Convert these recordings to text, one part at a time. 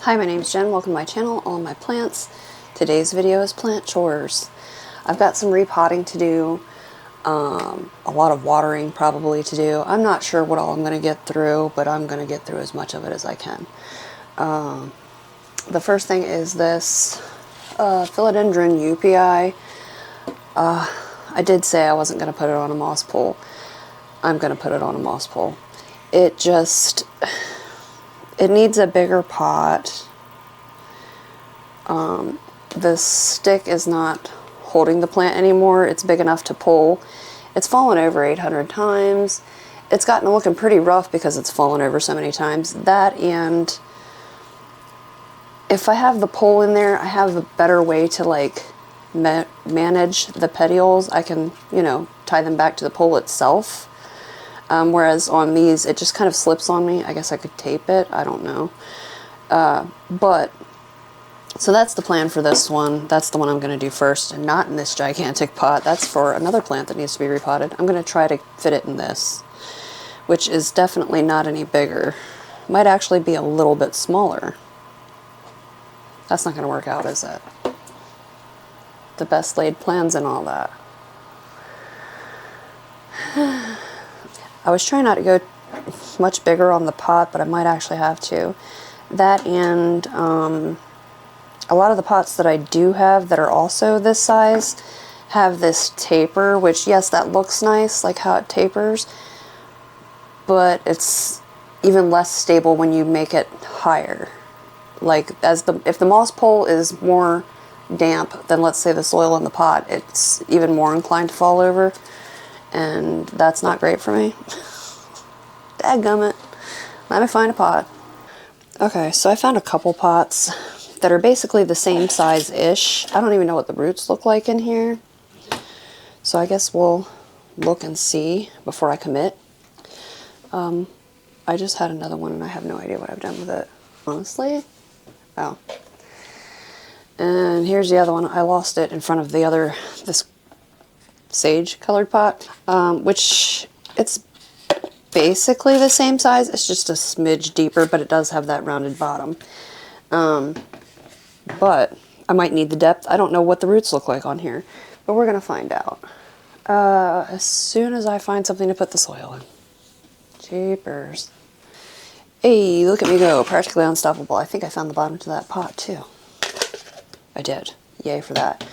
Hi, my name's Jen. Welcome to my channel, All My Plants. Today's video is plant chores. I've got some repotting to do, a lot of watering probably to do. I'm not sure what all I'm going to get through, but I'm going to get through as much of it as I can. The first thing is this philodendron UPI. I did say I wasn't going to put it on a moss pole. I'm going to put it on a moss pole. It needs a bigger pot. The stick is not holding the plant anymore. It's big enough to pull. It's fallen over 800 times. It's gotten looking pretty rough because it's fallen over so many times. That, and if I have the pole in there, I have a better way to like manage the petioles. I can, you know, tie them back to the pole itself. Whereas on these, it just kind of slips on me. I guess I could tape it. I don't know. So that's the plan for this one. That's the one I'm going to do first, and not in this gigantic pot. That's for another plant that needs to be repotted. I'm going to try to fit it in this, which is definitely not any bigger. Might actually be a little bit smaller. That's not going to work out, is it? The best laid plans and all that. I was trying not to go much bigger on the pot, but I might actually have to. That, and a lot of the pots that I do have that are also this size have this taper, which, yes, that looks nice, like how it tapers, but it's even less stable when you make it higher. Like, if the moss pole is more damp than, let's say, the soil in the pot, it's even more inclined to fall over. And that's not great for me. Dadgummit. Let me find a pot. Okay, so I found a couple pots that are basically the same size-ish. I don't even know what the roots look like in here. So I guess we'll look and see before I commit. I just had another one and I have no idea what I've done with it, honestly. Oh. And here's the other one. I lost it in front of this sage colored pot, which it's basically the same size. It's just a smidge deeper, but it does have that rounded bottom. But I might need the depth. I don't know what the roots look like on here, but we're gonna find out as soon as I find something to put the soil in. Jeepers. Hey, look at me go, practically unstoppable. I think I found the bottom to that pot too. I did. Yay for that.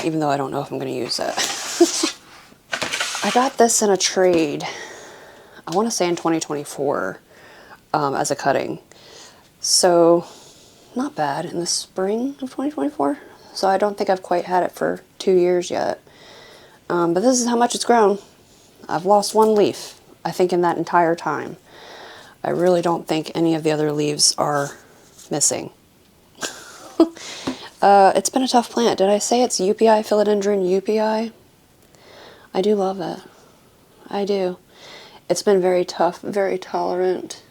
Even though I don't know if I'm going to use it. I got this in a trade, I want to say in 2024, as a cutting. So, not bad, in the spring of 2024. So I don't think I've quite had it for 2 years yet. But this is how much it's grown. I've lost one leaf, I think, in that entire time. I really don't think any of the other leaves are missing. It's been a tough plant. Did I say it's UPI, philodendron UPI? I do love it. I do. It's been very tough, very tolerant.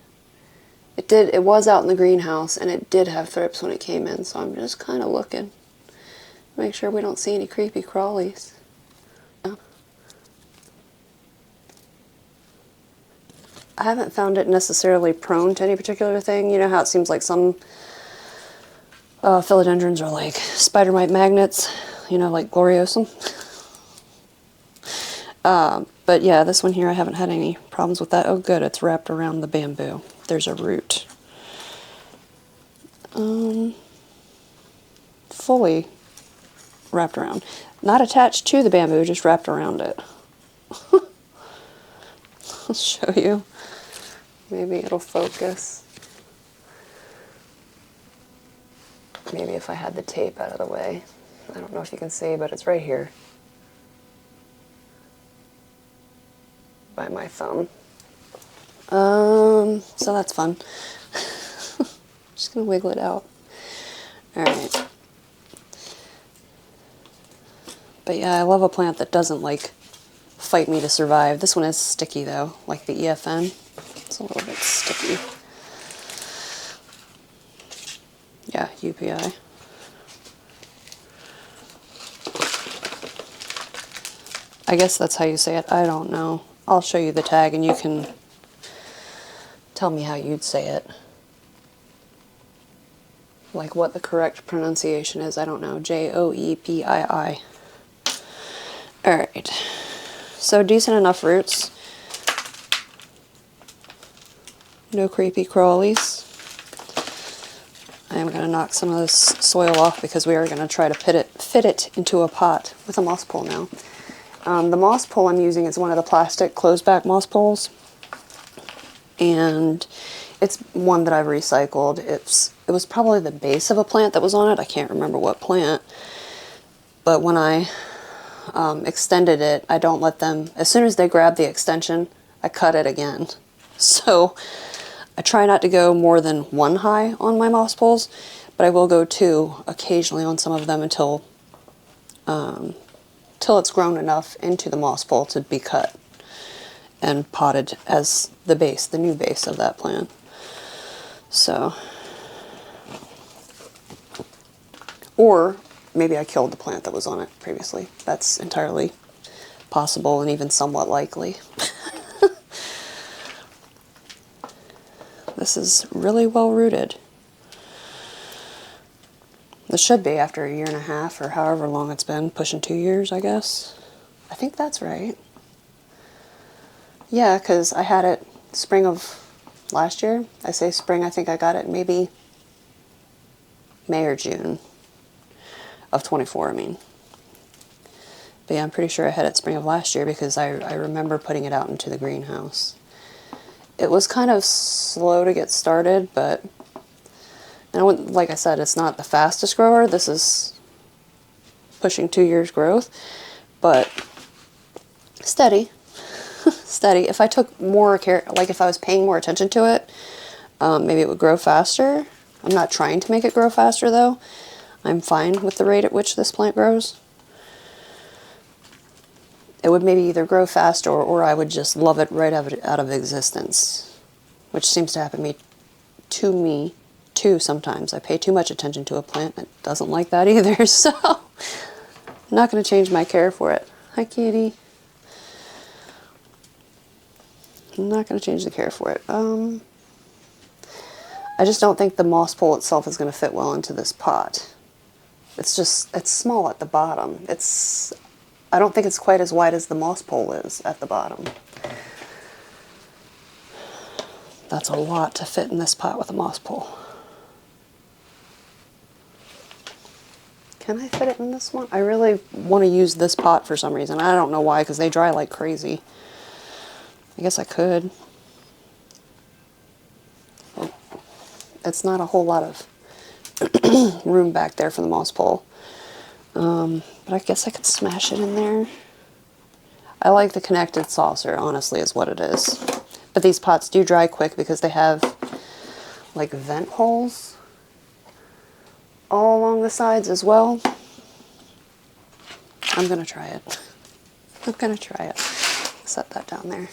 It was out in the greenhouse, and it did have thrips when it came in, so I'm just kind of looking. Make sure we don't see any creepy crawlies. I haven't found it necessarily prone to any particular thing. You know how it seems like some philodendrons are like spider mite magnets, you know, like gloriosum. But yeah, this one here, I haven't had any problems with that. Oh good, it's wrapped around the bamboo. There's a root. Fully wrapped around. Not attached to the bamboo, just wrapped around it. I'll show you. Maybe it'll focus. Maybe if I had the tape out of the way. I don't know if you can see, but it's right here. By my thumb. So that's fun. Just gonna wiggle it out. Alright. But yeah, I love a plant that doesn't like fight me to survive. This one is sticky though, like the EFN. It's a little bit sticky. Yeah, UPI. I guess that's how you say it. I don't know. I'll show you the tag and you can tell me how you'd say it. like what the correct pronunciation is. I don't know. Joepii. Alright. So decent enough roots. No creepy crawlies. I am going to knock some of this soil off because we are going to try to fit it into a pot with a moss pole now. The moss pole I'm using is one of the plastic closed back moss poles. And it's one that I've recycled. It was probably the base of a plant that was on it. I can't remember what plant. But when I extended it, I don't let them, as soon as they grab the extension, I cut it again. So I try not to go more than one high on my moss poles, but I will go two occasionally on some of them until it's grown enough into the moss pole to be cut and potted as the base, the new base of that plant. So, or maybe I killed the plant that was on it previously. That's entirely possible and even somewhat likely. This is really well rooted. This should be after 1.5 years or however long it's been, pushing 2 years, I guess. I think that's right. Yeah, because I had it spring of last year. I say spring, I think I got it maybe May or June of 24, I mean. But yeah, I'm pretty sure I had it spring of last year because I remember putting it out into the greenhouse. It was kind of slow to get started, but and like I said, it's not the fastest grower. This is pushing 2 years growth, but steady. Steady. If I took more care, like if I was paying more attention to it, maybe it would grow faster. I'm not trying to make it grow faster though. I'm fine with the rate at which this plant grows. It would maybe either grow faster or I would just love it right out of existence, which seems to happen to me too sometimes. I pay too much attention to a plant. It doesn't like that either, so I'm not going to change my care for it. Hi, kitty. I'm not going to change the care for it. I just don't think the moss pole itself is going to fit well into this pot. It's small at the bottom. I don't think it's quite as wide as the moss pole is at the bottom. That's a lot to fit in this pot with a moss pole. Can I fit it in this one? I really want to use this pot for some reason. I don't know why, because they dry like crazy. I guess I could. Oh, it's not a whole lot of room back there for the moss pole. But I guess I could smash it in there. I like the connected saucer, honestly, is what it is. But these pots do dry quick because they have like vent holes all along the sides as well. I'm gonna try it. I'm gonna try it. Set that down there.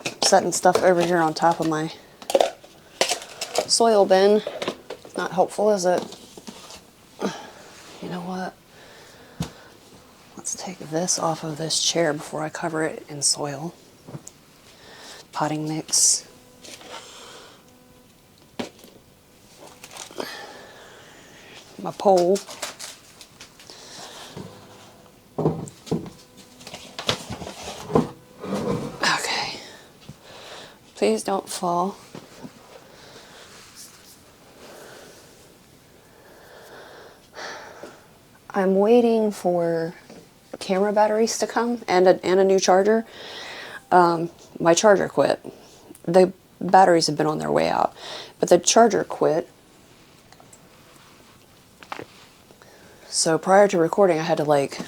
I'm setting stuff over here on top of my soil bin. Not helpful, is it? You know what? Let's take this off of this chair before I cover it in soil. Potting mix. My pole. Okay. Please don't fall. I'm waiting for camera batteries to come and a new charger. My charger quit. The batteries have been on their way out, but the charger quit. So prior to recording, I had to like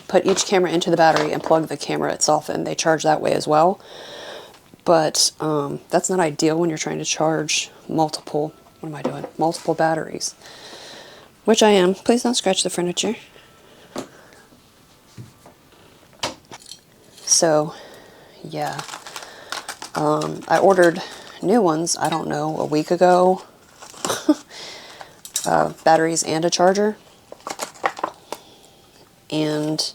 put each camera into the battery and plug the camera itself in. They charge that way as well. But that's not ideal when you're trying to charge multiple, what am I doing? Multiple batteries. Which I am. Please don't scratch the furniture. So, yeah. I ordered new ones, I don't know, a week ago. Batteries and a charger. And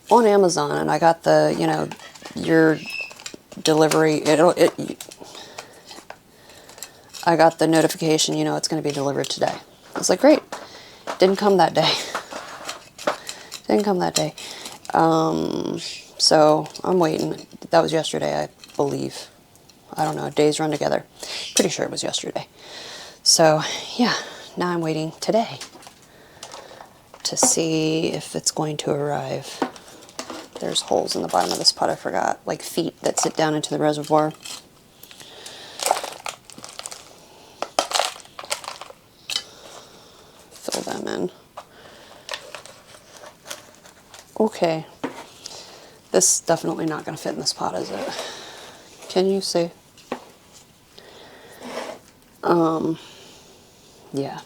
on Amazon, and I got the, you know, your delivery, I got the notification, you know, it's going to be delivered today. I was like, great. Didn't come that day. Didn't come that day. So I'm waiting. That was yesterday, I believe. I don't know, days run together. Pretty sure it was yesterday. So yeah, now I'm waiting today to see if it's going to arrive. There's holes in the bottom of this pot, I forgot, like feet that sit down into the reservoir. Fill them in. Okay. This is definitely not going to fit in this pot, is it? Can you see? Yeah.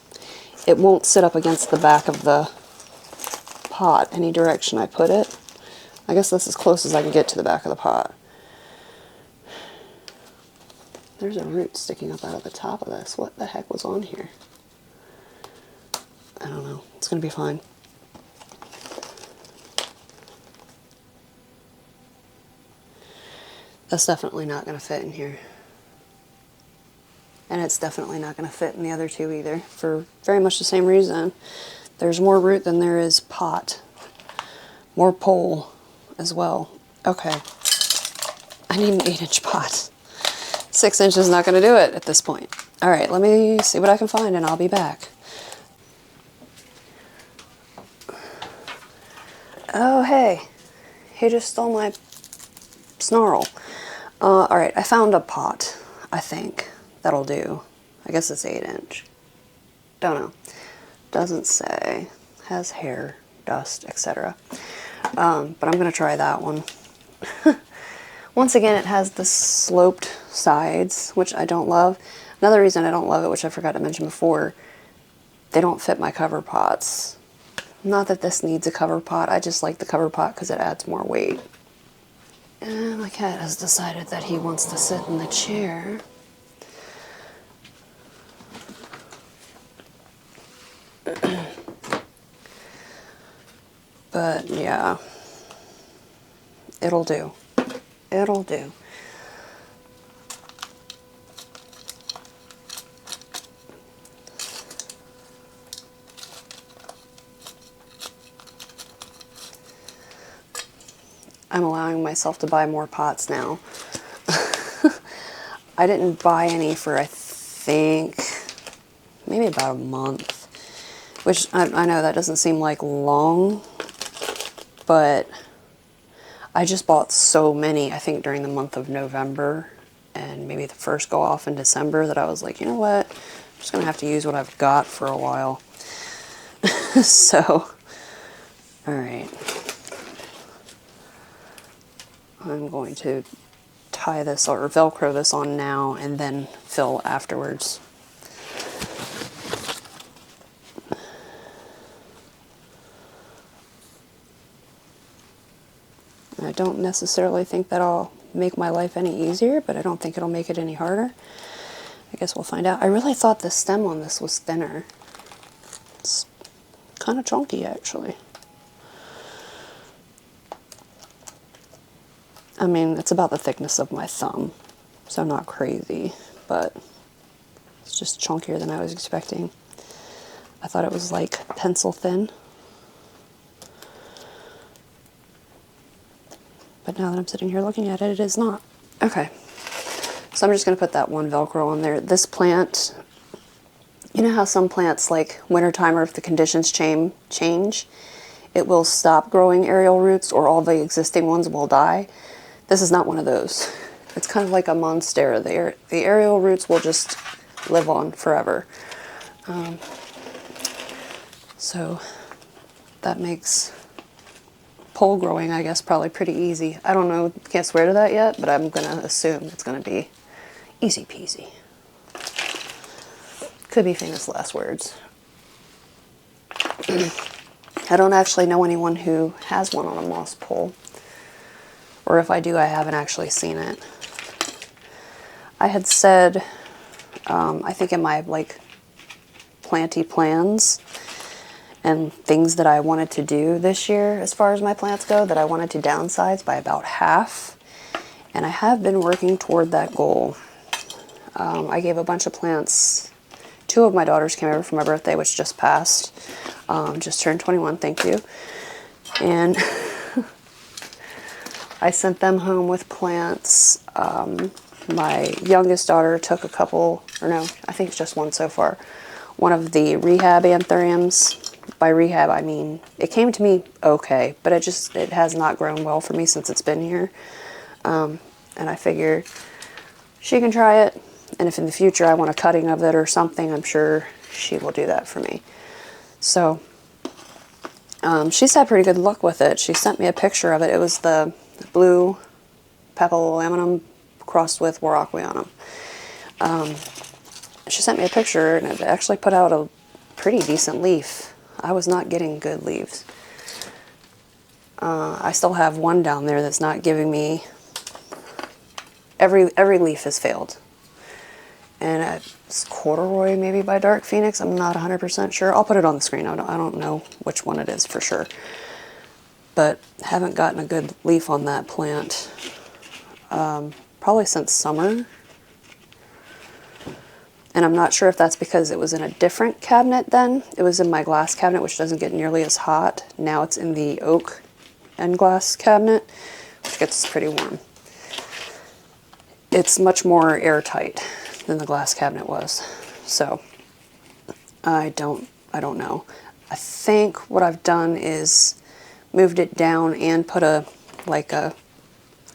It won't sit up against the back of the pot any direction I put it. I guess that's as close as I can get to the back of the pot. There's a root sticking up out of the top of this. What the heck was on here? I don't know. It's going to be fine. That's definitely not going to fit in here. And it's definitely not going to fit in the other two either, for very much the same reason. There's more root than there is pot. More pole as well. Okay. I need an 8-inch pot. 6 inches is not going to do it at this point. All right, let me see what I can find and I'll be back. Oh, hey. He just stole my snarl. All right, I found a pot, I think. That'll do. I guess it's 8-inch. Don't know. Doesn't say. Has hair, dust, etc. But I'm going to try that one. Once again, it has the sloped sides, which I don't love. Another reason I don't love it, which I forgot to mention before, they don't fit my cover pots. Not that this needs a cover pot, I just like the cover pot because it adds more weight. And my cat has decided that he wants to sit in the chair. But yeah, it'll do. It'll do. I'm allowing myself to buy more pots now. I didn't buy any for, I think, maybe about a month. Which, I know that doesn't seem like long, but I just bought so many, I think, during the month of November and maybe the first go off in December that I was like, you know what, I'm just going to have to use what I've got for a while. So, alright. I'm going to tie this or Velcro this on now and then fill afterwards. I don't necessarily think that'll make my life any easier, but I don't think it'll make it any harder. I guess we'll find out. I really thought the stem on this was thinner. It's kind of chunky, actually. I mean, it's about the thickness of my thumb, so not crazy, but it's just chunkier than I was expecting. I thought it was like pencil thin. But now that I'm sitting here looking at it, it is not. Okay, so I'm just going to put that one Velcro on there. This plant, you know how some plants, like wintertime, or if the conditions change, it will stop growing aerial roots or all the existing ones will die? This is not one of those. It's kind of like a monstera. The aerial roots will just live on forever. So that makes pole growing, I guess, probably pretty easy. I don't know, can't swear to that yet, but I'm going to assume it's going to be easy peasy. Could be famous last words. I don't actually know anyone who has one on a moss pole. Or if I do, I haven't actually seen it. I had said, I think in my like planty plans and things that I wanted to do this year as far as my plants go, that I wanted to downsize by about half. And I have been working toward that goal. I gave a bunch of plants. 2 of my daughters came over for my birthday, which just passed. Just turned 21, thank you. And I sent them home with plants. My youngest daughter took a couple, or no, I think it's just one so far. One of the rehab anthuriums. By rehab, I mean, it came to me okay, but it has not grown well for me since it's been here. And I figure she can try it, and if in the future I want a cutting of it or something, I'm sure she will do that for me. So, she's had pretty good luck with it. She sent me a picture of it. It was the blue papillomaminum crossed with Warocqueanum. She sent me a picture, and it actually put out a pretty decent leaf. I was not getting good leaves. I still have one down there that's not giving me... Every leaf has failed. And it's corduroy maybe by Dark Phoenix. I'm not 100% sure. I'll put it on the screen. I don't know which one it is for sure. But haven't gotten a good leaf on that plant. Probably since summer. And I'm not sure if that's because it was in a different cabinet then. It was in my glass cabinet, which doesn't get nearly as hot. Now it's in the oak and glass cabinet, which gets pretty warm. It's much more airtight than the glass cabinet was. So I don't know. I think what I've done is moved it down and put a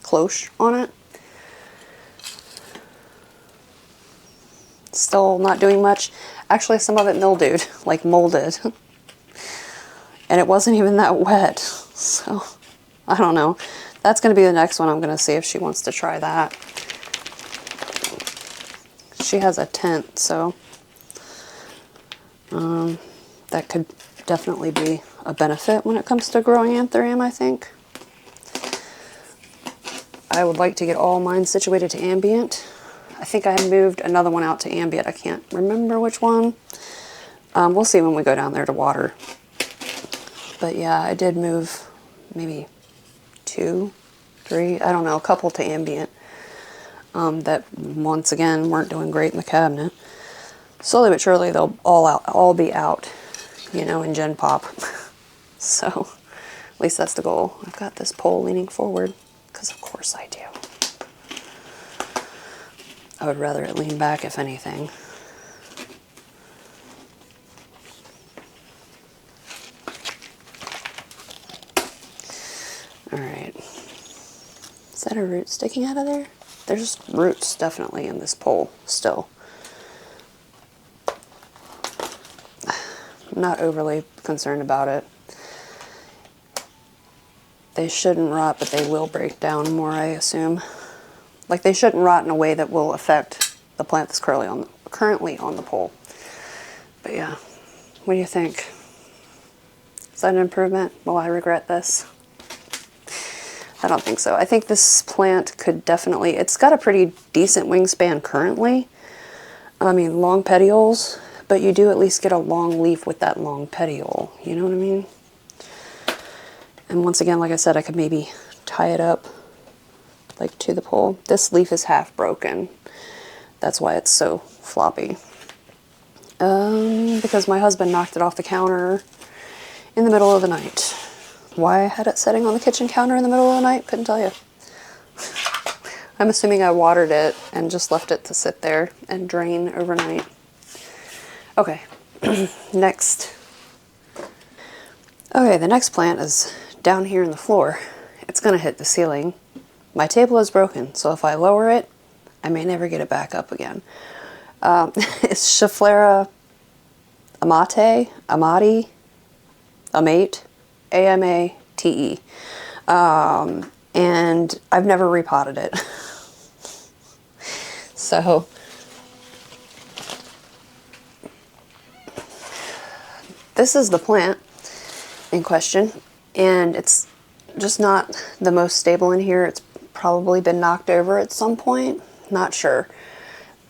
cloche on it. Still not doing much. Actually, some of it mildewed, like molded. And it wasn't even that wet. So I don't know. That's going to be the next one. I'm going to see if she wants to try that. She has a tent, so that could definitely be a benefit when it comes to growing anthurium, I think. I would like to get all mine situated to ambient. I think I moved another one out to ambient. I can't remember which one. We'll see when we go down there to water. But yeah, I did move maybe 2, 3, I don't know, a couple to ambient. That once again weren't doing great in the cabinet. Slowly but surely they'll all be out, you know, in Gen Pop. So at least that's the goal. I've got this pole leaning forward because of course I do. I would rather it lean back if anything. Alright. Is that a root sticking out of there? There's roots definitely in this pole still. I'm not overly concerned about it. They shouldn't rot, but they will break down more, I assume. Like, they shouldn't rot in a way that will affect the plant that's currently on the pole. But yeah, what do you think? Is that an improvement? Will I regret this? I don't think so. I think this plant could definitely, it's got a pretty decent wingspan currently. I mean, long petioles, but you do at least get a long leaf with that long petiole. You know what I mean? And once again, like I said, I could maybe tie it up like to the pole. This leaf is half broken. That's why it's so floppy. Because my husband knocked it off the counter in the middle of the night. Why I had it sitting on the kitchen counter in the middle of the night, couldn't tell you. I'm assuming I watered it and just left it to sit there and drain overnight. Okay, next. Okay, the next plant is down here in the floor. It's gonna hit the ceiling. My table is broken, so if I lower it, I may never get it back up again. It's Schefflera amate, A-M-A-T-E. And I've never repotted it. So, this is the plant in question, and it's just not the most stable in here. It's probably been knocked over at some point, not sure.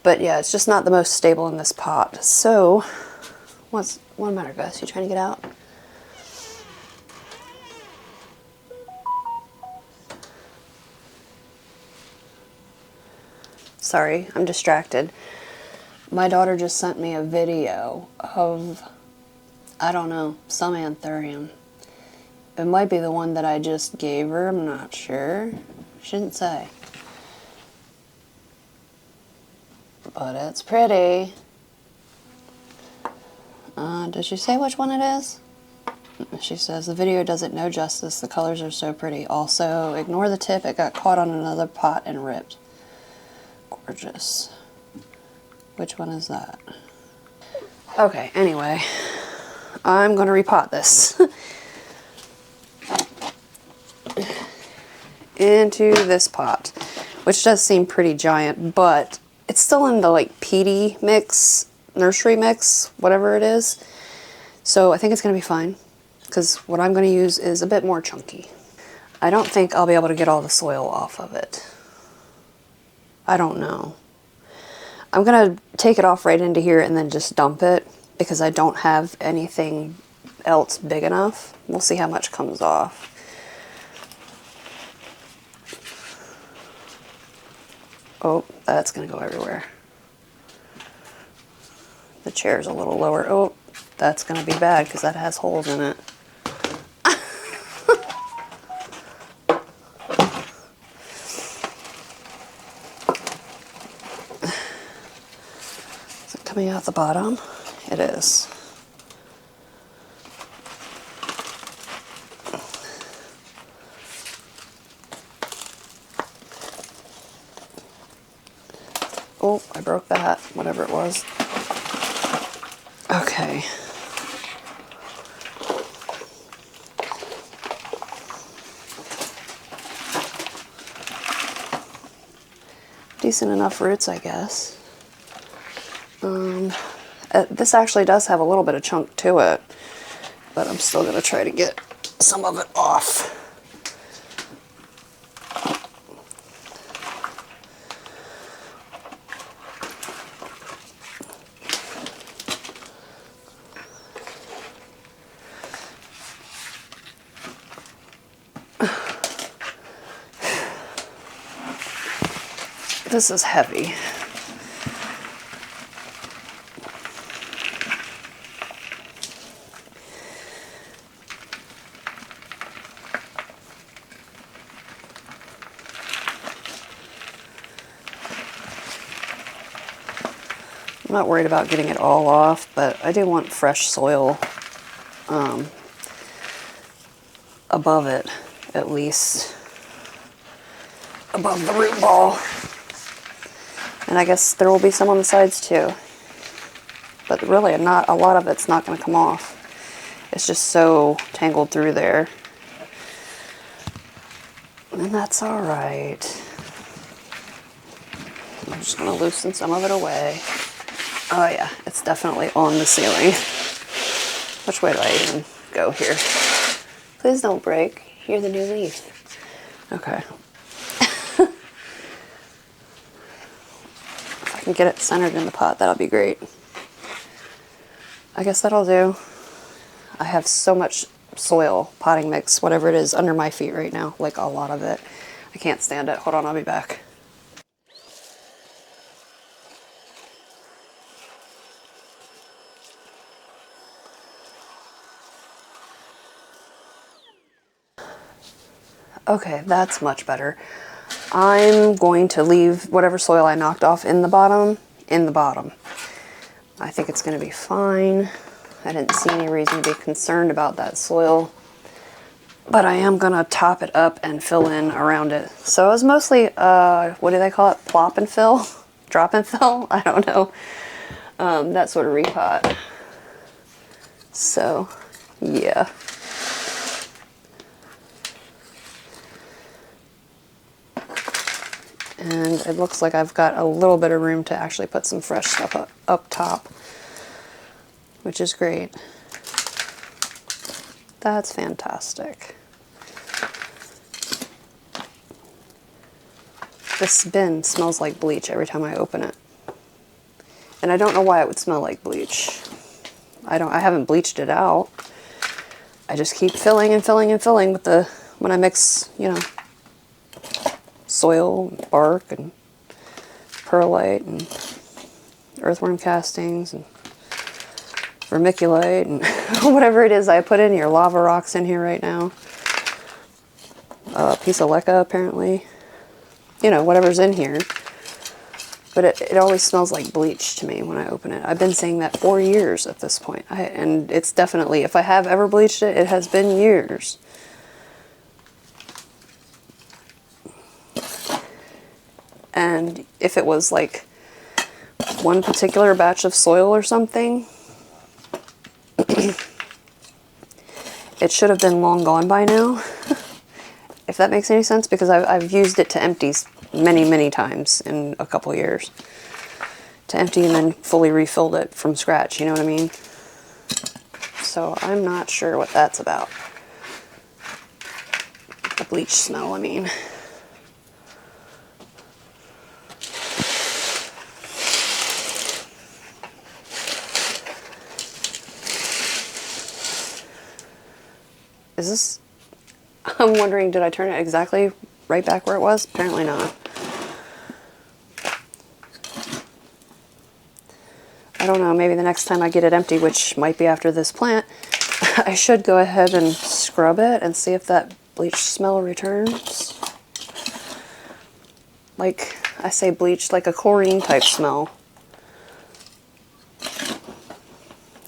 But yeah, it's just not the most stable in this pot. So, what's the matter, Gus? You trying to get out? Sorry, I'm distracted. My daughter just sent me a video of, I don't know, some anthurium. It might be the one that I just gave her, I'm not sure. She didn't say. But it's pretty. Did she say which one it is? She says, the video does it no justice. The colors are so pretty. Also, ignore the tip. It got caught on another pot and ripped. Gorgeous. Which one is that? Okay, anyway. I'm going to repot this. Into this pot. Which does seem pretty giant, but it's still in the like peaty mix, nursery mix, whatever it is. So I think it's going to be fine. Because what I'm going to use is a bit more chunky. I don't think I'll be able to get all the soil off of it. I don't know. I'm going to take it off right into here and then just dump it because I don't have anything else big enough. We'll see how much comes off. Oh, that's going to go everywhere. The chair's a little lower. Oh, that's going to be bad because that has holes in it. Coming out the bottom, it is. Oh, I broke that, whatever it was. Okay. Decent enough roots, I guess. This actually does have a little bit of chunk to it, but I'm still going to try to get some of it off. This is heavy. I'm not worried about getting it all off, but I do want fresh soil above it, at least. Above the root ball. And I guess there will be some on the sides too. But really, not a lot of it's not going to come off. It's just so tangled through there. And that's alright. I'm just going to loosen some of it away. Oh yeah, it's definitely on the ceiling. Which way do I even go here? Please don't break. You're the new leaf. Okay. If I can get it centered in the pot, that'll be great. I guess that'll do. I have so much soil, potting mix, whatever it is, under my feet right now. Like a lot of it. I can't stand it. Hold on, I'll be back. Okay, that's much better. I'm going to leave whatever soil I knocked off in the bottom. I think it's going to be fine. I didn't see any reason to be concerned about that soil. But I am going to top it up and fill in around it. So it was mostly, what do they call it? Plop and fill? Drop and fill? I don't know. That sort of repot. So, yeah. And it looks like I've got a little bit of room to actually put some fresh stuff up top, which is great. That's fantastic. This bin smells like bleach every time I open it. And I don't know why it would smell like bleach. I haven't bleached it out. I just keep filling and filling and filling with when I mix, you know, soil, bark, and perlite and earthworm castings and vermiculite and whatever it is I put in here. Lava rocks in here right now. A piece of leca apparently. You know, whatever's in here. But it always smells like bleach to me when I open it. I've been saying that for years at this point. And it's definitely, if I have ever bleached it, it has been years. And if it was like one particular batch of soil or something, it should have been long gone by now. If that makes any sense, because I've used it to empty many times in a couple years. To empty and then fully refilled it from scratch, you know what I mean? So I'm not sure what that's about. The bleach smell, I mean. Is this... I'm wondering, did I turn it exactly right back where it was? Apparently not. I don't know, maybe the next time I get it empty, which might be after this plant, I should go ahead and scrub it and see if that bleach smell returns. Like, I say bleach, like a chlorine type smell.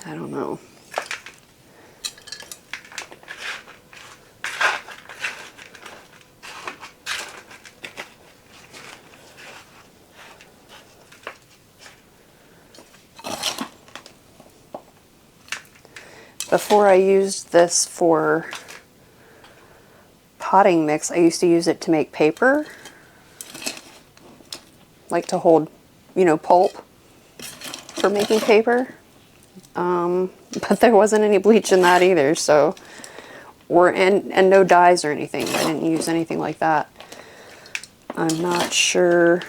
I don't know. Before I used this for potting mix, I used to use it to make paper. Like to hold, you know, pulp for making paper. But there wasn't any bleach in that either, so... And no dyes or anything. I didn't use anything like that. I'm not sure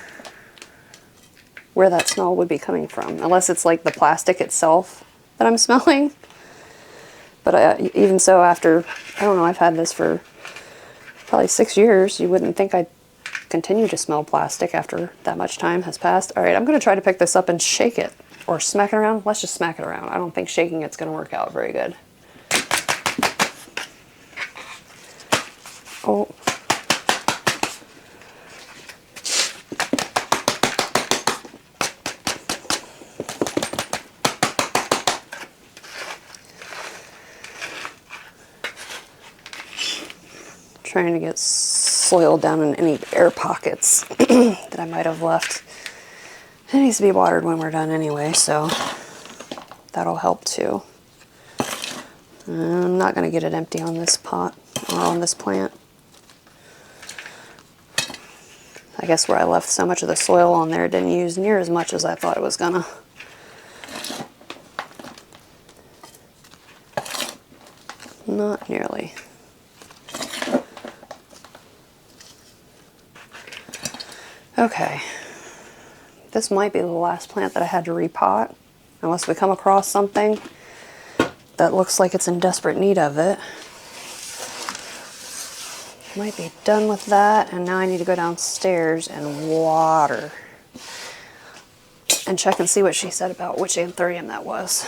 where that smell would be coming from. Unless it's like the plastic itself that I'm smelling. But even so, after, I don't know, I've had this for probably 6 years. You wouldn't think I'd continue to smell plastic after that much time has passed. All right, I'm going to try to pick this up and shake it. Or smack it around. Let's just smack it around. I don't think shaking it's going to work out very good. Oh. Trying to get soil down in any air pockets that I might have left. It needs to be watered when we're done anyway, so that'll help too. I'm not going to get it empty on this pot or on this plant. I guess where I left so much of the soil on there, it didn't use near as much as I thought it was gonna. Not nearly. Okay. This might be the last plant that I had to repot, unless we come across something that looks like it's in desperate need of it. Might be done with that, and now I need to go downstairs and water. And check and see what she said about which anthurium that was.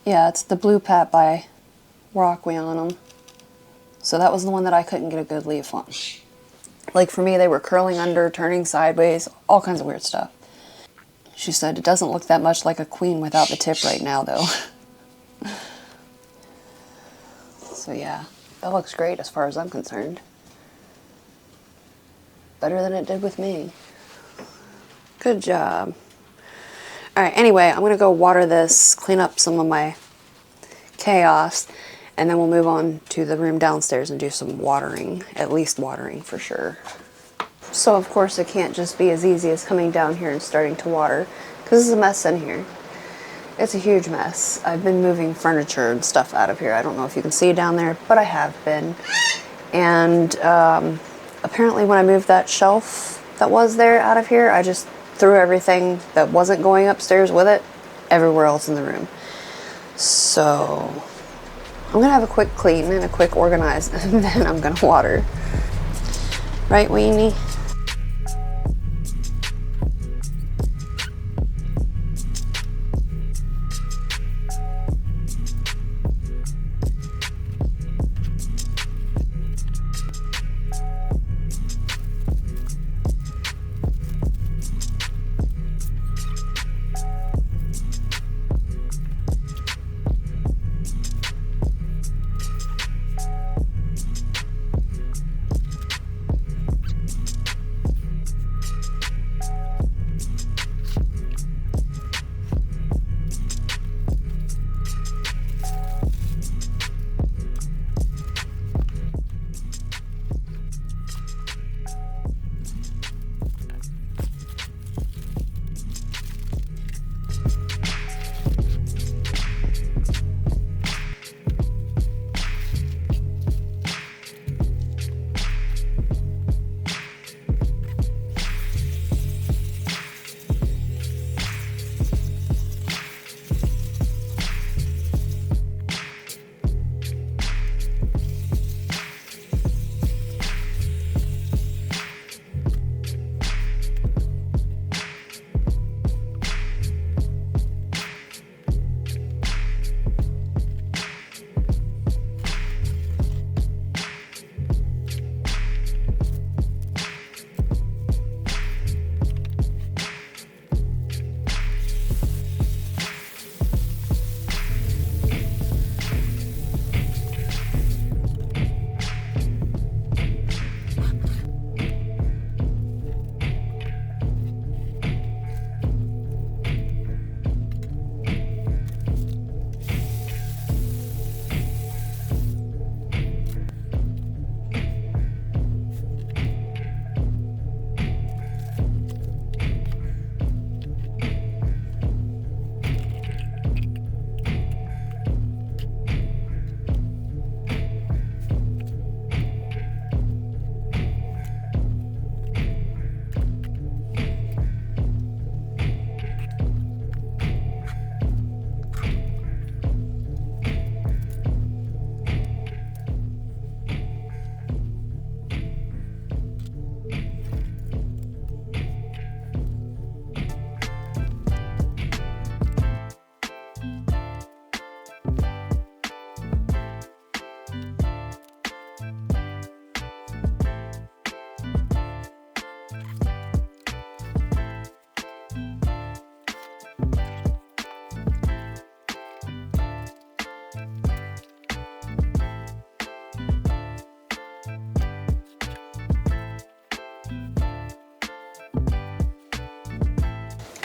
Yeah, it's the Blue Pat by Rockweonum. So that was the one that I couldn't get a good leaf on. Like for me, they were curling under, turning sideways, all kinds of weird stuff. She said it doesn't look that much like a queen without the tip right now, though. So yeah, that looks great as far as I'm concerned. Better than it did with me. Good job. Alright, anyway, I'm going to go water this, clean up some of my chaos, and then we'll move on to the room downstairs and do some watering, at least watering for sure. So of course it can't just be as easy as coming down here and starting to water, because this is a mess in here. It's a huge mess. I've been moving furniture and stuff out of here. I don't know if you can see down there, but I have been. And apparently when I moved that shelf that was there out of here, I just threw everything that wasn't going upstairs with it everywhere else in the room. So I'm going to have a quick clean and a quick organize, and then I'm going to water. Right, Weenie?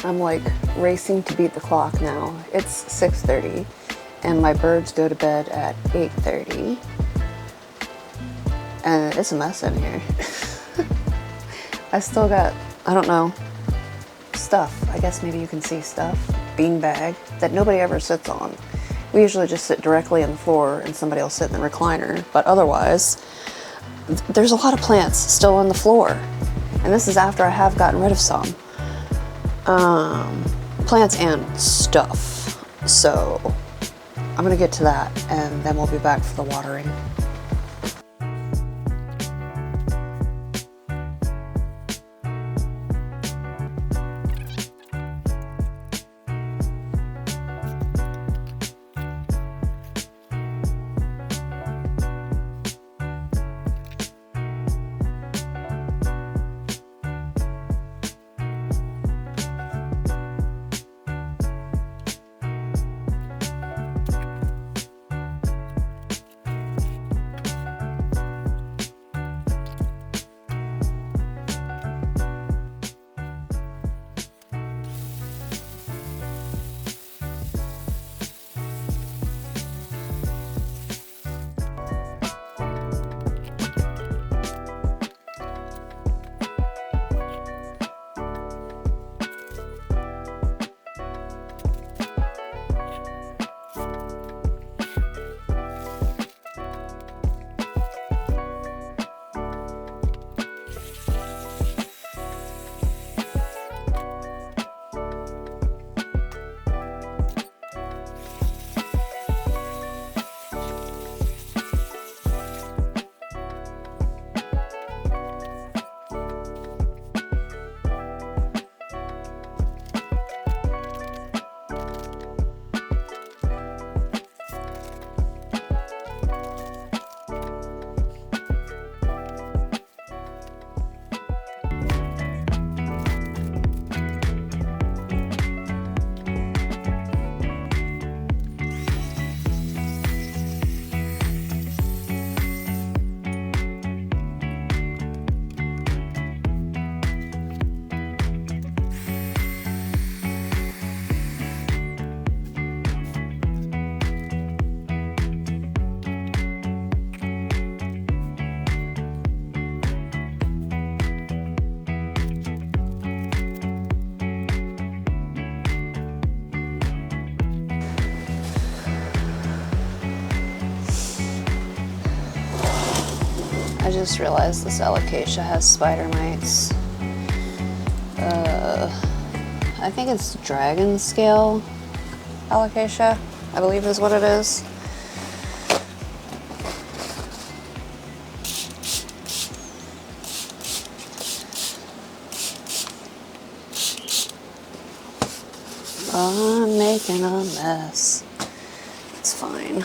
I'm like racing to beat the clock now. It's 6:30 and my birds go to bed at 8:30. And it's a mess in here. I still got, I don't know, stuff. I guess maybe you can see stuff. Beanbag that nobody ever sits on. We usually just sit directly on the floor and somebody will sit in the recliner. But otherwise, there's a lot of plants still on the floor. And this is after I have gotten rid of some. Plants and stuff. So I'm gonna get to that and then we'll be back for the watering. just realized this alocasia has spider mites. I think it's dragon scale alocasia, I believe is what it is. I'm making a mess. It's fine.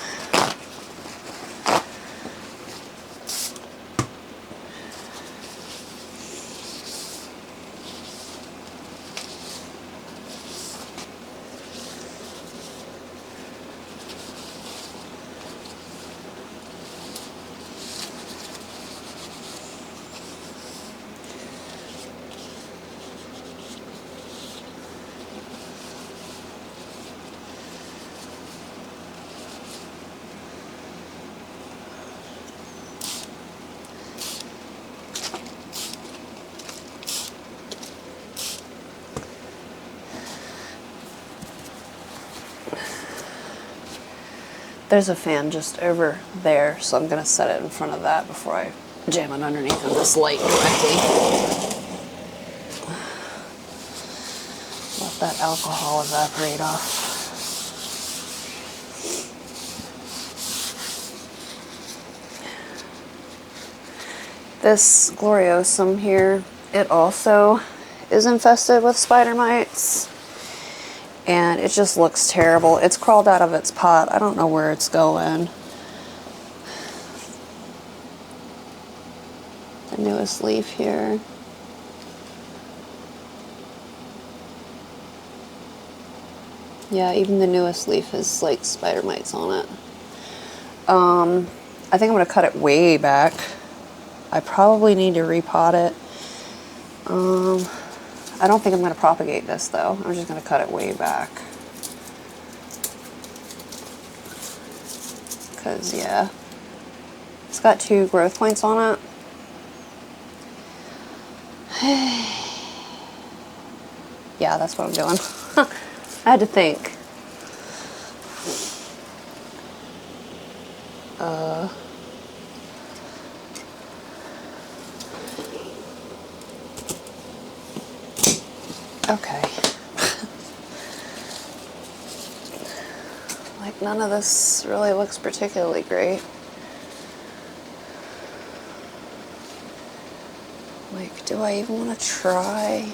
There's a fan just over there, so I'm gonna set it in front of that before I jam it underneath of this light directly. Let that alcohol evaporate off. This gloriosum here, it also is infested with spider mites. And it just looks terrible. It's crawled out of its pot. I don't know where it's going. The newest leaf here. Yeah, even the newest leaf has like spider mites on it. I think I'm gonna cut it way back. I probably need to repot it. I don't think I'm going to propagate this though. I'm just going to cut it way back. Because, yeah, it's got 2 growth points on it. Yeah, that's what I'm doing. I had to think. Okay. Like, none of this really looks particularly great. Like, do I even want to try?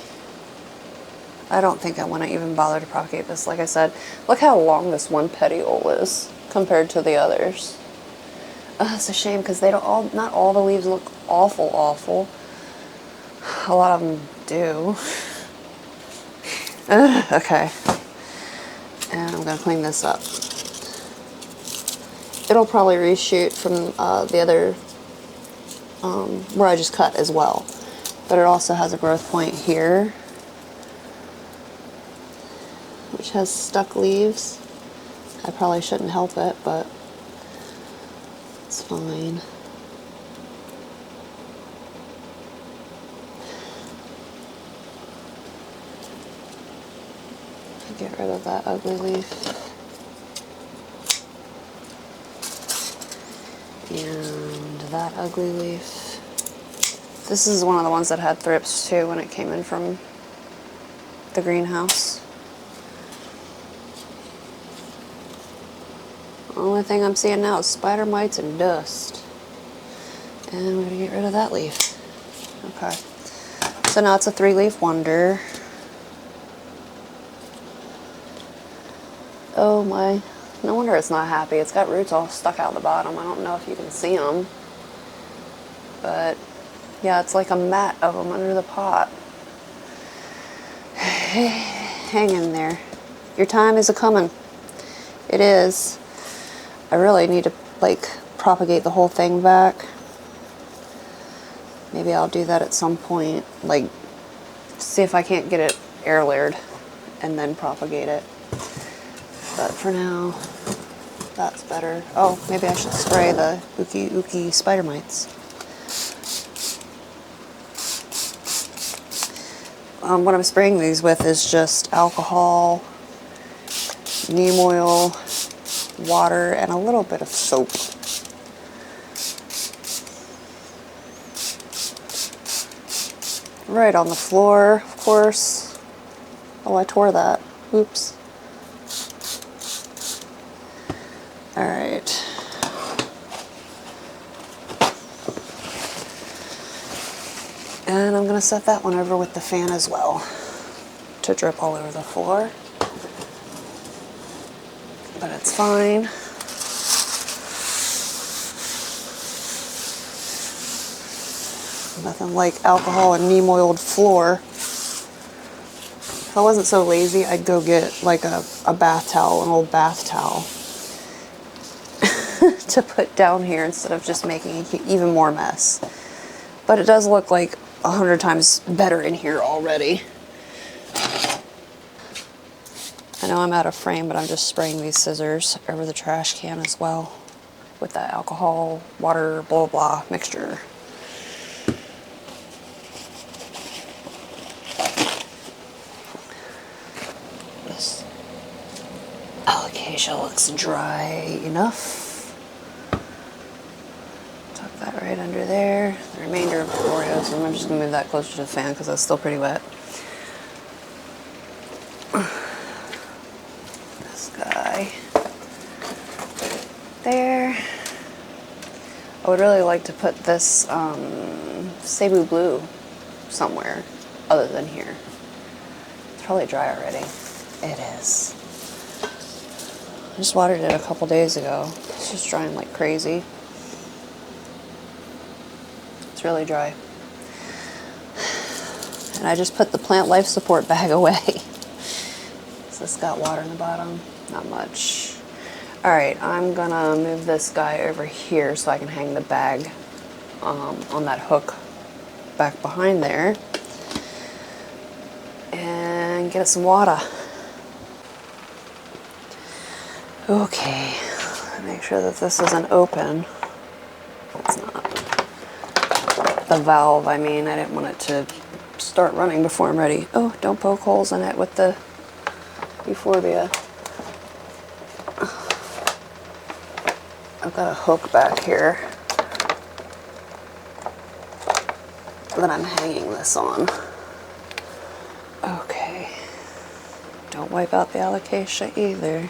I don't think I want to even bother to propagate this. Like I said, look how long this one petiole is compared to the others. It's a shame because they don't all, not all the leaves look awful. A lot of them do. Okay, and I'm going to clean this up. It'll probably reshoot from the other, where I just cut as well. But it also has a growth point here, which has stuck leaves. I probably shouldn't help it, but it's fine. Get rid of that ugly leaf. And that ugly leaf. This is one of the ones that had thrips too when it came in from the greenhouse. The only thing I'm seeing now is spider mites and dust. And I'm going to get rid of that leaf. Okay. So now it's a 3-leaf wonder. Oh my, no wonder it's not happy. It's got roots all stuck out the bottom. I don't know if you can see them. But yeah, it's like a mat of them under the pot. Hang in there. Your time is a-coming. It is. I really need to like propagate the whole thing back. Maybe I'll do that at some point. Like, see if I can't get it air layered and then propagate it. But for now, that's better. Oh, maybe I should spray the ooky spider mites. What I'm spraying these with is just alcohol, neem oil, water, and a little bit of soap. right on the floor, of course. Oh, I tore that. Oops. All right. And I'm gonna set that one over with the fan as well to drip all over the floor. But it's fine. Nothing like alcohol and neem oiled floor. If I wasn't so lazy, I'd go get like a bath towel, an old bath towel to put down here instead of just making even more mess. But it does look like 100 times better in here already. I know I'm out of frame, but I'm just spraying these scissors over the trash can as well with that alcohol, water, blah, blah, mixture. This alocasia looks dry enough. Tuck that right under there. The remainder of the Oreos, and I'm just gonna move that closer to the fan because that's still pretty wet. This guy there. I would really like to put this Cebu Blue somewhere other than here. It's probably dry already. It is. I just watered it a couple days ago. It's just drying like crazy. It's really dry. And I just put the plant life support bag away. So it's got water in the bottom. Not much. Alright, I'm gonna move this guy over here so I can hang the bag on that hook back behind there. And get it some water. Okay, make sure that this isn't open. It's not. The valve, I mean, I didn't want it to start running before I'm ready. Oh, don't poke holes in it with the euphorbia. I've got a hook back here that I'm hanging this on. Okay. Don't wipe out the alocasia either.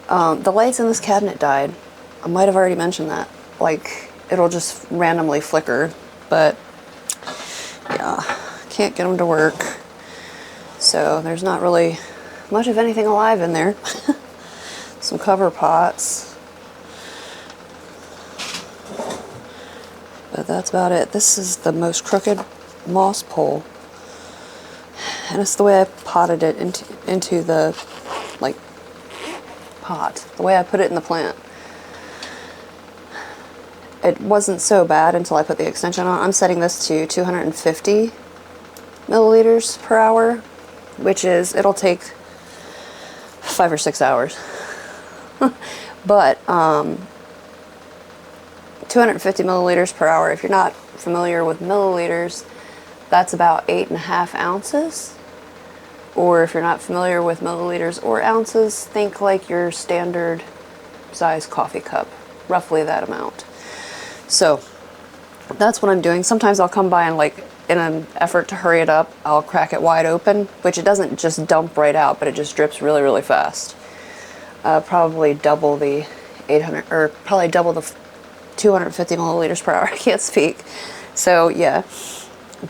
The lights in this cabinet died. I might have already mentioned that. Like, it'll just randomly flicker, but yeah, can't get them to work. So there's not really much of anything alive in there. Some cover pots. But that's about it. This is the most crooked moss pole. And it's the way I potted it into the, like, pot. The way I put it in the plant. It wasn't so bad until I put the extension on. I'm setting this to 250 milliliters per hour, which is, it'll take 5 or 6 hours. But 250 milliliters per hour, if you're not familiar with milliliters, that's about 8.5 ounces. Or if you're not familiar with milliliters or ounces, think like your standard size coffee cup, roughly that amount. So that's what I'm doing. Sometimes I'll come by and, like, in an effort to hurry it up, I'll crack it wide open, which it doesn't just dump right out, but it just drips really, really fast. Probably double the 800, or probably double the 250 milliliters per hour. I can't speak. So yeah,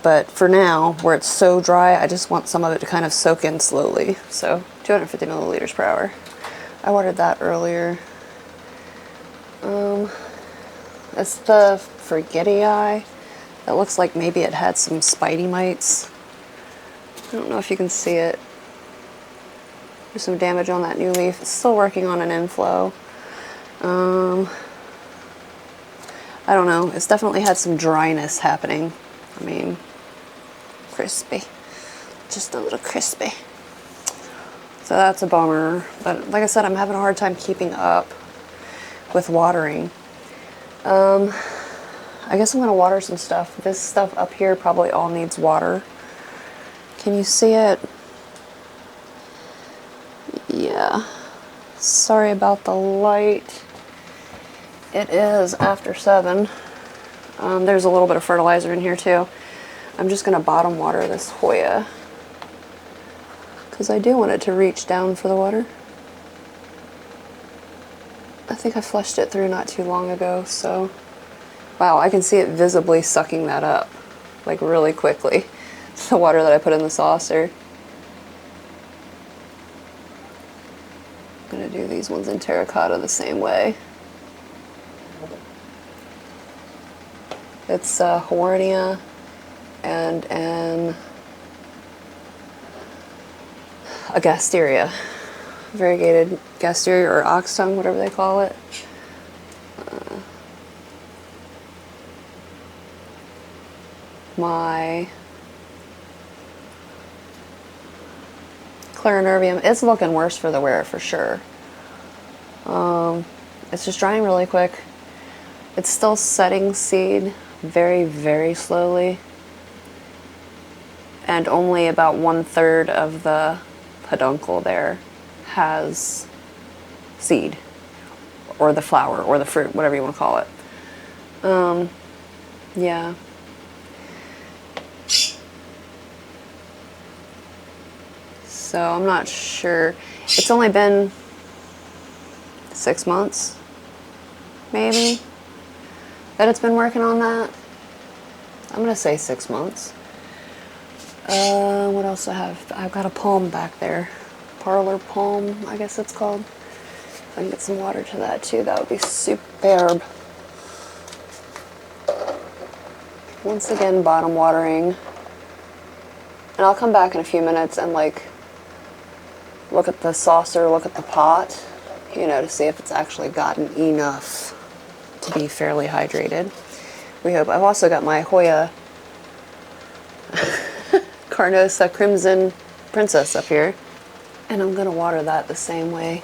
but for now, where it's so dry, I just want some of it to kind of soak in slowly. So 250 milliliters per hour. I watered that earlier. It's the Forgetii. That looks like maybe it had some spidey mites. I don't know if you can see it. There's some damage on that new leaf. It's still working on an inflow. I don't know. It's definitely had some dryness happening. I mean, crispy. Just a little crispy. So that's a bummer. But like I said, I'm having a hard time keeping up with watering. I guess I'm going to water some stuff. This stuff up here probably all needs water. Can you see it? Yeah. Sorry about the light. It is after 7. There's a little bit of fertilizer in here too. I'm just going to bottom water this Hoya because I do want it to reach down for the water. I think I flushed it through not too long ago, so wow, I can see it visibly sucking that up like really quickly. The water that I put in the saucer. I'm going to do these ones in terracotta the same way. It's Hornia and a gasteria, variegated gasteria or ox tongue, whatever they call it. My clarinervium, it's looking worse for the wear for sure. It's just drying really quick. It's still setting seed very, very slowly. And only about 1/3 of the peduncle there has seed, or the flower, or the fruit, whatever you want to call it. Yeah. So I'm not sure. It's only been 6 months, maybe, that it's been working on that. I'm gonna say 6 months. What else I have? I've got a palm back there. Parlor palm, I guess it's called. If I can get some water to that too, that would be superb. Once again, bottom watering. And I'll come back in a few minutes and like look at the saucer, look at the pot, you know, to see if it's actually gotten enough to be fairly hydrated. We hope. I've also got my Hoya Carnosa Crimson Princess up here, and I'm gonna water that the same way,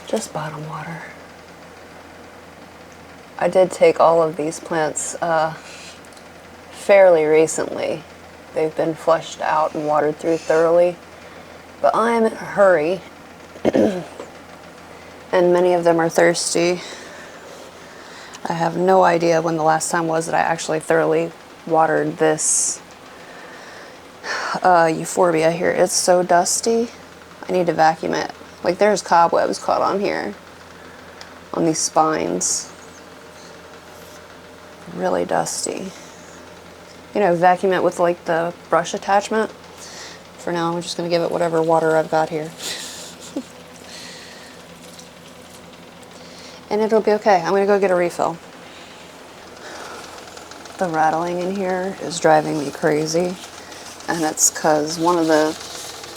just bottom water. I did take all of these plants fairly recently. They've been flushed out and watered through thoroughly, but I'm in a hurry and many of them are thirsty. I have no idea when the last time was that I actually thoroughly watered this euphorbia here. It's so dusty. I need to vacuum it. Like, there's cobwebs caught on here, on these spines. Really dusty. You know, vacuum it with like the brush attachment. For now, I'm just going to give it whatever water I've got here. And it'll be okay. I'm going to go get a refill. The rattling in here is driving me crazy. And it's because one of the,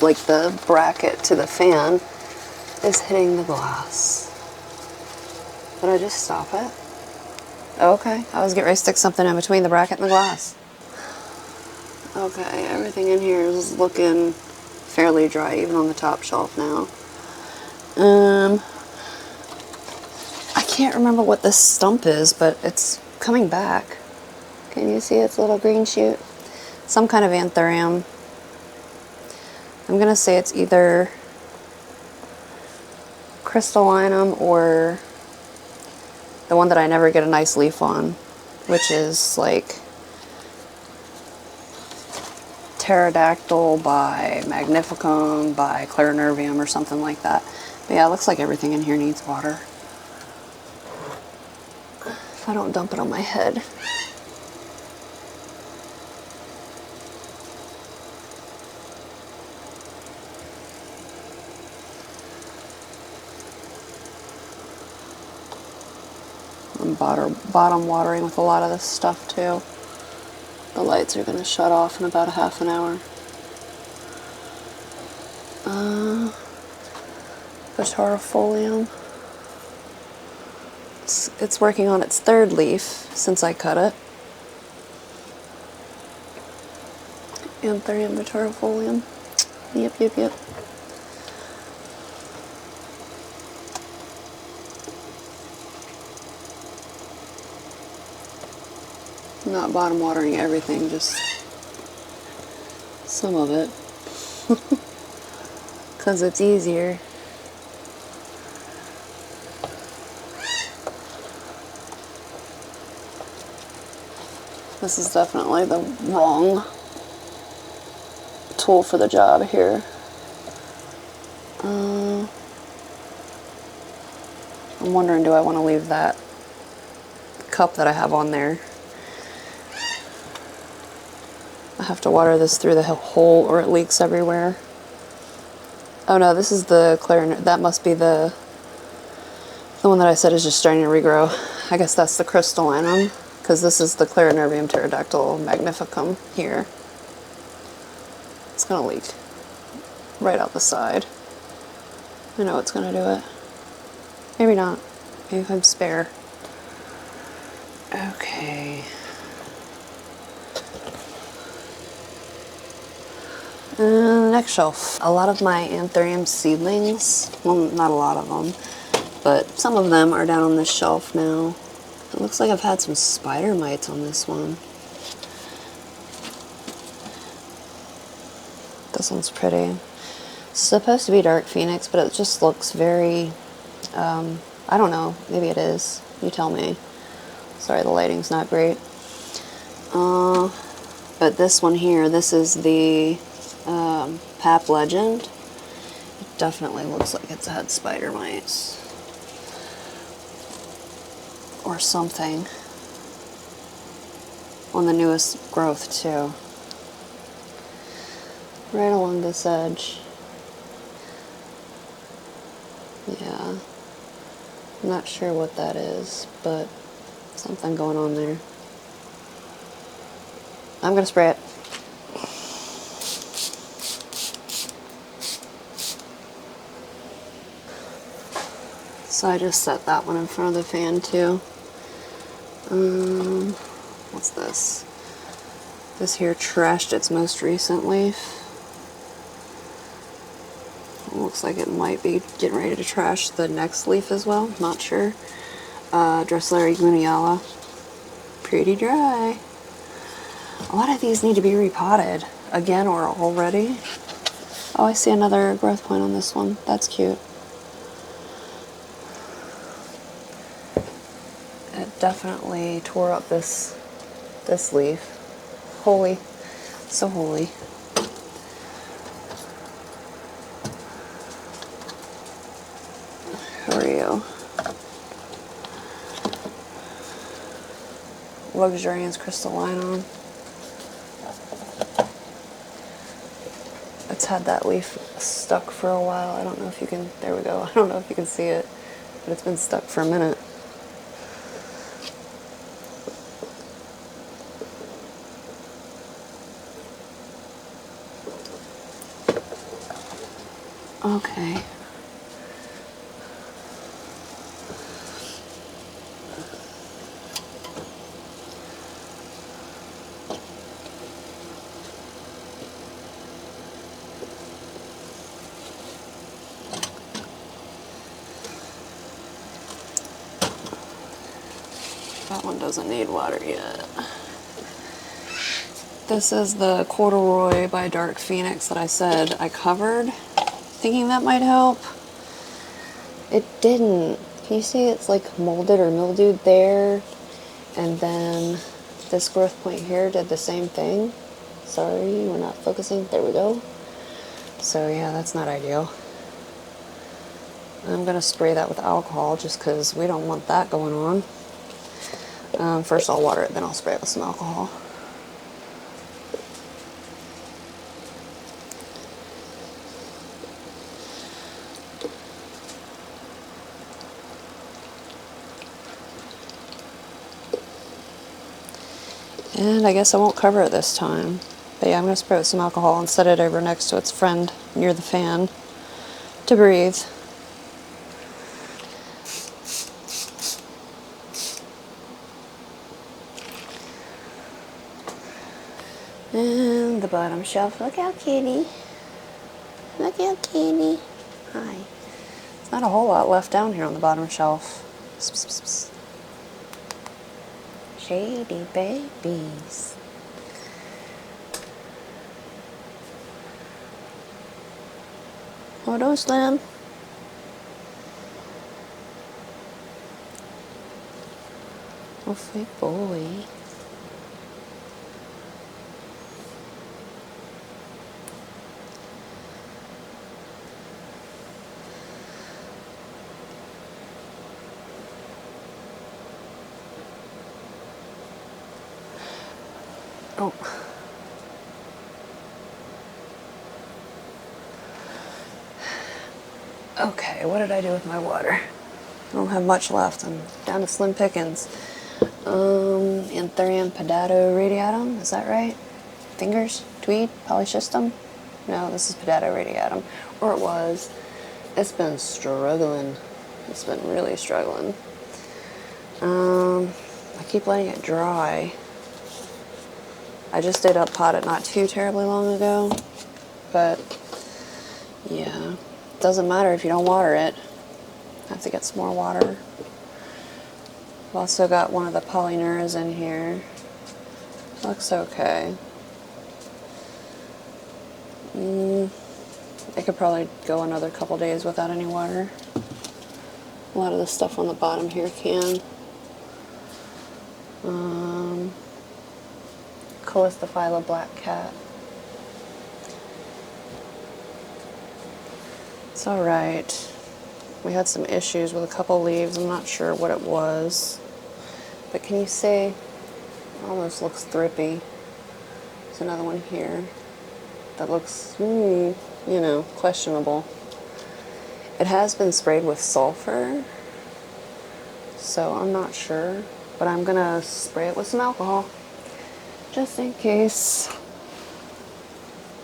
like the bracket to the fan is hitting the glass. Did I just stop it? Okay, I was getting ready to stick something in between the bracket and the glass. Okay, everything in here is looking fairly dry, even on the top shelf now. I can't remember what this stump is, but it's coming back. Can you see its little green shoot? Some kind of anthurium. I'm gonna say it's either crystallinum or the one that I never get a nice leaf on, which is like pterodactyl by magnificum by clarinervium or something like that. But yeah, it looks like everything in here needs water. If I don't dump it on my head. I'm bottom watering with a lot of this stuff too. The lights are going to shut off in about a half an hour. Vitarifolium. It's working on its third leaf since I cut it. Anthurium vitarifolium. Yep. I'm not bottom watering everything, just some of it. Because it's easier. This is definitely the wrong tool for the job here. I'm wondering, do I want to leave that cup that I have on there? I have to water this through the hole or it leaks everywhere. Oh no, this is the clarinet. That must be the one that I said is just starting to regrow. I guess that's the crystallinum, because this is the Clarinervium pterodactyl magnificum here. It's gonna leak right out the side. I know it's gonna do it. Maybe not. Maybe if I'm spare. Okay. Next shelf. A lot of my anthurium seedlings, well, not a lot of them, but some of them are down on this shelf now. It looks like I've had some spider mites on this one. This one's pretty. It's supposed to be dark phoenix, but it just looks very, I don't know, maybe it is. You tell me. Sorry, the lighting's not great. But this one here, this is the Pap Legend. It definitely looks like it's had spider mites. Or something. On the newest growth, too. Right along this edge. Yeah. I'm not sure what that is, but something going on there. I'm gonna spray it. So I just set that one in front of the fan too. What's this? This here trashed its most recent leaf. It looks like it might be getting ready to trash the next leaf as well. Not sure. Dressleri guineala. Pretty dry. A lot of these need to be repotted again or already. Oh, I see another growth point on this one. That's cute. It definitely tore up this leaf. Holy, so holy. Who are you? Luxuriance crystallinum. It's had that leaf stuck for a while. I don't know if you can, there we go. I don't know if you can see it, but it's been stuck for a minute. Okay. That one doesn't need water yet. This is the corduroy by Dark Phoenix that I said I covered, thinking that might help. It didn't. Can you see it's like molded or mildewed there? And then this growth point here did the same thing. Sorry, we're not focusing. There we go. So yeah, that's not ideal. I'm gonna spray that with alcohol just because we don't want that going on. First I'll water it, then I'll spray it with some alcohol. And I guess I won't cover it this time. But yeah, I'm going to spray it with some alcohol and set it over next to its friend near the fan to breathe. And the bottom shelf. Look out, kitty. Look out, kitty. Hi. There's not a whole lot left down here on the bottom shelf. Psst, psst, psst. Shady babies. Oh, don't slam. Oh, sweet boy. Oh. Okay, what did I do with my water? I don't have much left. I'm down to slim pickings. Anthurium pedato radiatum, is that right? Fingers? Tweed? Polyschistum? No, this is pedato radiatum. Or it was. It's been struggling. It's been really struggling. I keep letting it dry. I just did up pot it not too terribly long ago, but yeah, it doesn't matter if you don't water it. I have to get some more water. I've also got one of the polyneuras in here. Looks okay. I could probably go another couple days without any water. A lot of the stuff on the bottom here can. Calistophylla black cat. It's alright. We had some issues with a couple leaves. I'm not sure what it was. But can you see? It almost looks thrippy. There's another one here that looks, you know, questionable. It has been sprayed with sulfur, so I'm not sure. But I'm going to spray it with some alcohol, just in case.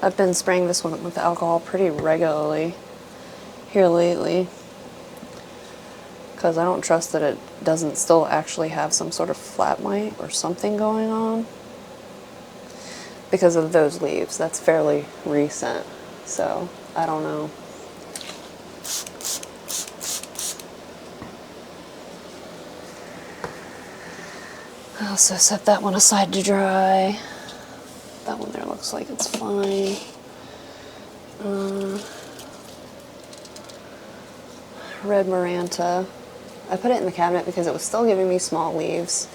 I've been spraying this one with alcohol pretty regularly here lately, because I don't trust that it doesn't still actually have some sort of flat mite or something going on. Because of those leaves, that's fairly recent, so I don't know. I also set that one aside to dry. That one there looks like it's fine. Red Maranta. I put it in the cabinet because it was still giving me small leaves.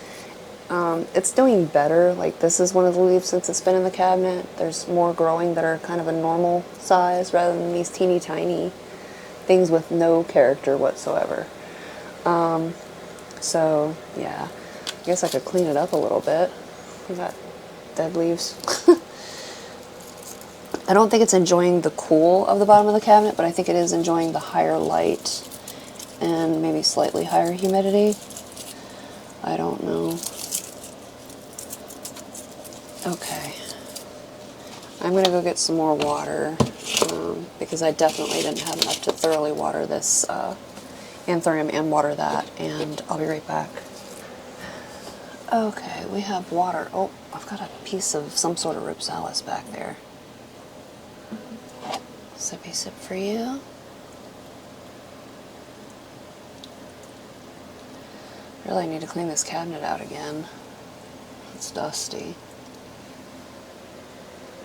It's doing better. Like, this is one of the leaves since it's been in the cabinet. There's more growing that are kind of a normal size rather than these teeny tiny things with no character whatsoever. So, yeah. I guess I could clean it up a little bit. We got dead leaves. I don't think it's enjoying the cool of the bottom of the cabinet, but I think it is enjoying the higher light and maybe slightly higher humidity. I don't know. Okay. I'm going to go get some more water because I definitely didn't have enough to thoroughly water this anthurium and water that, and I'll be right back. Okay, we have water. Oh, I've got a piece of some sort of ripsalis back there. Sippy sip for you. Really need to clean this cabinet out again. It's dusty.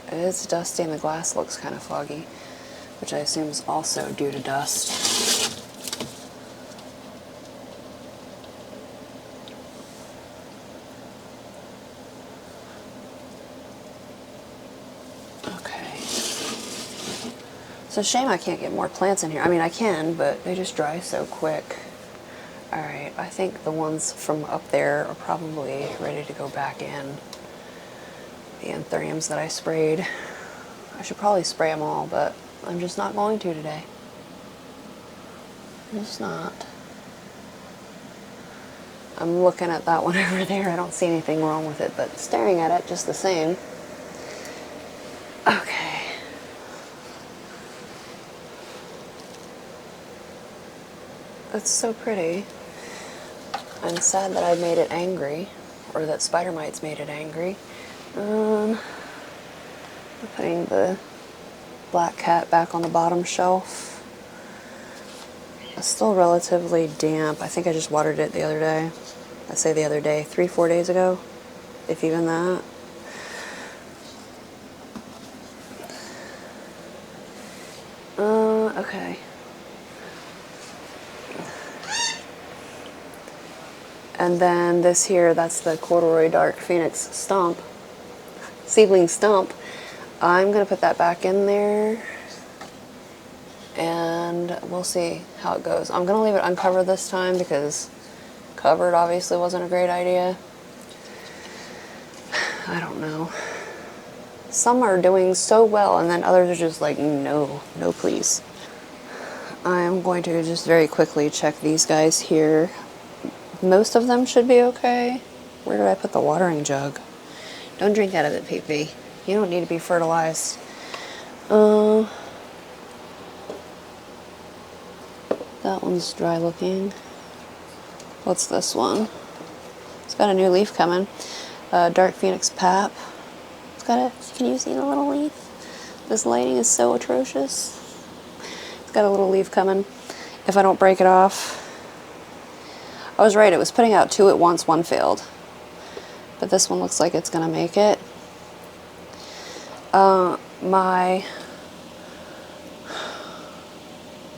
It's dusty and the glass looks kind of foggy, which I assume is also due to dust. Okay. It's a shame I can't get more plants in here. I mean, I can, but they just dry so quick. Alright, I think the ones from up there are probably ready to go back in. The anthuriums that I sprayed. I should probably spray them all, but I'm just not going to today. I'm just not. I'm looking at that one over there. I don't see anything wrong with it, but staring at it just the same. Okay. That's so pretty. I'm sad that I made it angry, or that spider mites made it angry. I'm putting the black cat back on the bottom shelf. It's still relatively damp. I think I just watered it the other day. I say the other day, 3-4 days ago, if even that. Okay. And then this here, that's the corduroy dark phoenix stump, seedling stump. I'm going to put that back in there, and we'll see how it goes. I'm going to leave it uncovered this time because covered obviously wasn't a great idea. I don't know. Some are doing so well, and then others are just like, no, no please. I'm going to just very quickly check these guys here. Most of them should be okay. Where did I put the watering jug? Don't drink out of it, Pee-Pee. You don't need to be fertilized. That one's dry looking. What's this one? It's got a new leaf coming. Dark Phoenix Pap. It's got a, can you see the little leaf? This lighting is so atrocious. It's got a little leaf coming. If I don't break it off. I was right, it was putting out 2 at once, 1 failed. But this one looks like it's gonna make it. My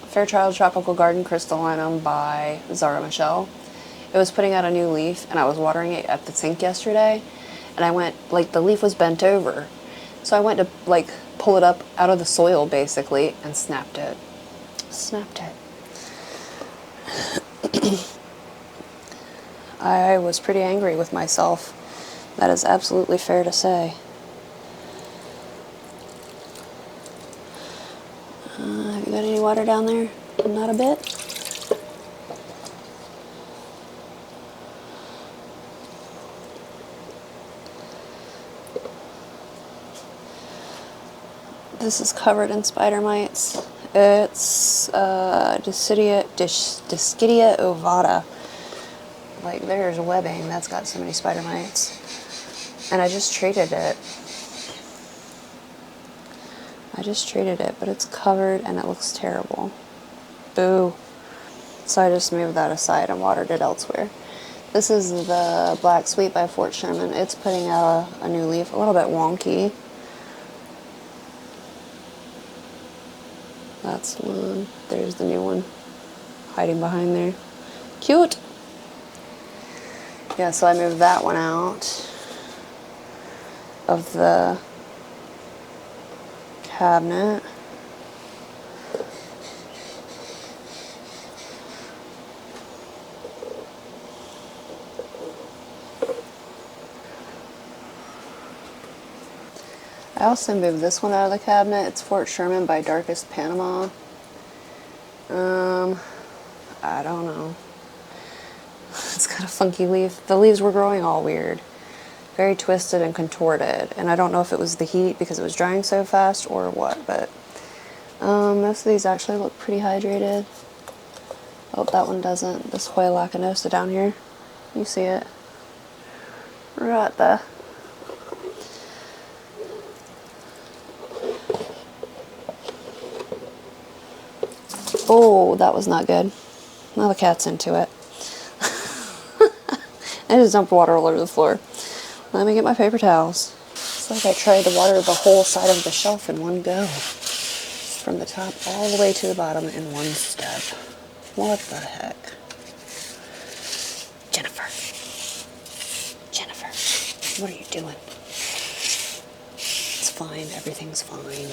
Fairchild Tropical Garden Crystallinum by Zara Michelle. It was putting out a new leaf, and I was watering it at the sink yesterday, and I went, like, the leaf was bent over. So I went to, like, pull it up out of the soil, basically, and snapped it. Snapped it. I was pretty angry with myself. That is absolutely fair to say. Have you got any water down there? Not a bit? This is covered in spider mites. It's Discidia ovata. Like, there's webbing that's got so many spider mites. And I just treated it. But it's covered and it looks terrible. Boo. So I just moved that aside and watered it elsewhere. This is the Black Sweet by Fort Sherman. It's putting out a new leaf, a little bit wonky. That's one. There's the new one hiding behind there. Cute. Yeah, so I moved that one out of the cabinet. I also moved this one out of the cabinet. It's Fort Sherman by Darkest Panama. I don't know. It's got a funky leaf. The leaves were growing all weird. Very twisted and contorted. And I don't know if it was the heat because it was drying so fast or what, but most of these actually look pretty hydrated. Oh, that one doesn't. This Hoya lacanosa down here. You see it. Right there. Oh, that was not good. Now the cat's into it. I just dumped water all over the floor. Let me get my paper towels. It's like I tried to water the whole side of the shelf in one go. From the top all the way to the bottom in one step. What the heck? Jennifer. Jennifer, what are you doing? It's fine. Everything's fine.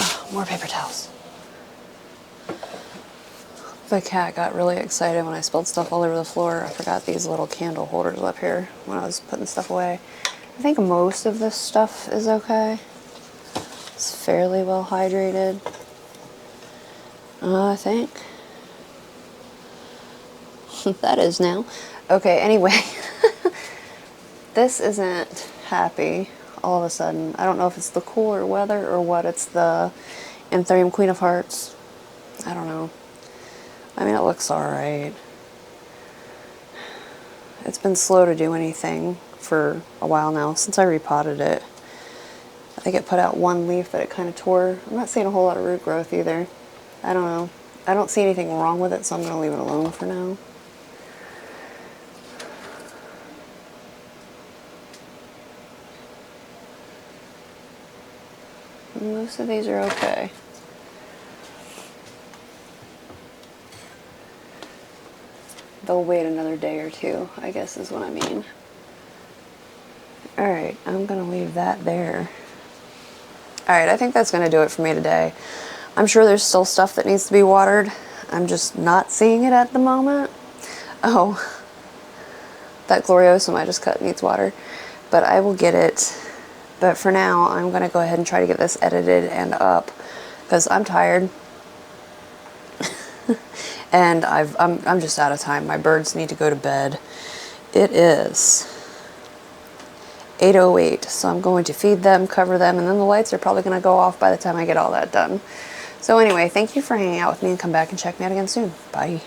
Oh, more paper towels. The cat got really excited when I spilled stuff all over the floor. I forgot these little candle holders up here when I was putting stuff away. I think most of this stuff is okay. It's fairly well hydrated. I think. That is now. Okay, anyway. This isn't happy all of a sudden. I don't know if it's the cooler weather or what. It's the Anthurium Queen of Hearts. I don't know. I mean, it looks alright. It's been slow to do anything for a while now, since I repotted it. I think it put out one leaf that it kind of tore. I'm not seeing a whole lot of root growth either. I don't know. I don't see anything wrong with it, so I'm going to leave it alone for now. Most of these are okay. They'll wait another day or two, I guess is what I mean. Alright, I'm going to leave that there. Alright, I think that's going to do it for me today. I'm sure there's still stuff that needs to be watered. I'm just not seeing it at the moment. Oh, That Gloriosum I just cut needs water, but I will get it. But for now, I'm going to go ahead and try to get this edited and up because I'm tired. And I'm just out of time. My birds need to go to bed. It is 8:08, so I'm going to feed them, cover them, and then the lights are probably going to go off by the time I get all that done. So anyway, thank you for hanging out with me, and come back and check me out again soon. Bye.